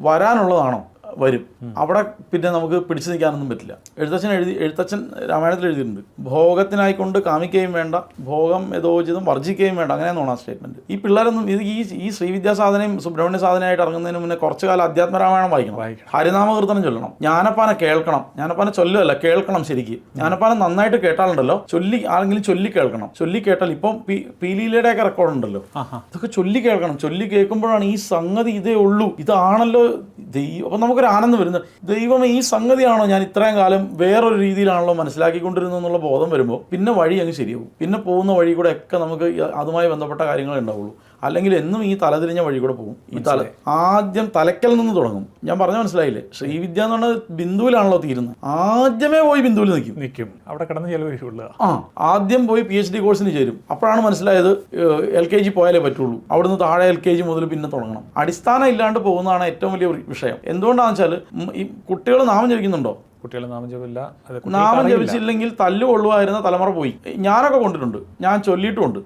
വരാനുള്ളതാണോ വരും. അവിടെ പിന്നെ നമുക്ക് പിടിച്ചു നിൽക്കാനൊന്നും പറ്റില്ല. എഴുത്തച്ഛൻ രാമായണത്തിൽ എഴുതിയിട്ടുണ്ട്, ഭോഗത്തിനായിക്കൊണ്ട് കാമിക്കുകയും വേണ്ട, ഭോഗം യഥോചിതം വർജിക്കുകയും വേണ്ട, അങ്ങനെയെന്നാണ് ആ സ്റ്റേറ്റ്മെന്റ്. ഈ പിള്ളേരൊന്നും ഇത് ഈ ശ്രീവിദ്യാ സാധനയും സുബ്രഹ്മണ്യ സാധനമായിട്ട് ഇറങ്ങുന്നതിന് മുന്നേ കുറച്ചു കാലം അധ്യാത്മരാമായണം വായിക്കണം, ഹരിനാമകീർത്തനം ചൊല്ലണം, ജ്ഞാനപ്പാന കേൾക്കണം. ജ്ഞാനപ്പാന ചൊല്ലുമല്ല, കേൾക്കണം. ശരിക്കും ജ്ഞാനപ്പാന നന്നായിട്ട് കേട്ടാലുണ്ടല്ലോ, ആരെങ്കിലും ചൊല്ലി കേൾക്കണം. ചൊല്ലി കേട്ടാൽ ഇപ്പം പീലീലയുടെയൊക്കെ റെക്കോർഡ് ഉണ്ടല്ലോ, ഇതൊക്കെ ചൊല്ലി കേൾക്കണം. ചൊല്ലി കേൾക്കുമ്പോഴാണ് ഈ സംഗതി ഇതേ ഉള്ളൂ, ഇതാണല്ലോ ദൈവം. അപ്പം നമുക്കൊരു ആനന്ദം വരുന്നത്, ദൈവം ഈ സംഗതിയാണോ ഞാൻ ഇത്രയും കാലം വേറൊരു രീതിയിലാണല്ലോ മനസ്സിലാക്കിക്കൊണ്ടിരുന്നത് എന്നുള്ള ബോധം വരുമ്പോൾ പിന്നെ വഴി അങ്ങ് ശരിയാവും. പിന്നെ പോകുന്ന വഴി കൂടെ ഒക്കെ നമുക്ക് അതുമായി ബന്ധപ്പെട്ട കാര്യങ്ങളേ ഉണ്ടാവുള്ളൂ. അല്ലെങ്കിൽ എന്നും ഈ തലതിരിഞ്ഞ വഴി കൂടെ പോകും. ആദ്യം തലയ്ക്കൽ നിന്ന് തുടങ്ങും. ഞാൻ പറഞ്ഞ മനസ്സിലായില്ലേ? ശ്രീവിദ്യ എന്ന് പറഞ്ഞാൽ ബിന്ദുവിലാണല്ലോ തീരുന്നത്. ആദ്യമേ പോയി ബിന്ദുവിൽ നിൽക്കും, അവിടെ കിടന്ന് ചെലവഴിക്കുള്ളൂ. ആദ്യം പോയി PhD കോഴ്സിന് ചേരും. അപ്പോഴാണ് മനസ്സിലായത് LKG പോയാലേ പറ്റുള്ളൂ. അവിടുന്ന് താഴെ LKG മുതൽ പിന്നെ തുടങ്ങണം. അടിസ്ഥാനം ഇല്ലാണ്ട് പോകുന്നതാണ് ഏറ്റവും വലിയ വിഷയം. എന്തുകൊണ്ടാണെന്ന് വെച്ചാൽ ഈ കുട്ടികൾ നാമം ജപിക്കുന്നുണ്ടോ? കുട്ടികൾ നാമം ജപിച്ചില്ലെങ്കിൽ തല്ല് കൊള്ളുമായിരുന്ന തലമുറ പോയി. ഞാനൊക്കെ കൊണ്ടിട്ടുണ്ട്, ഞാൻ ചൊല്ലിയിട്ടുമുണ്ട്.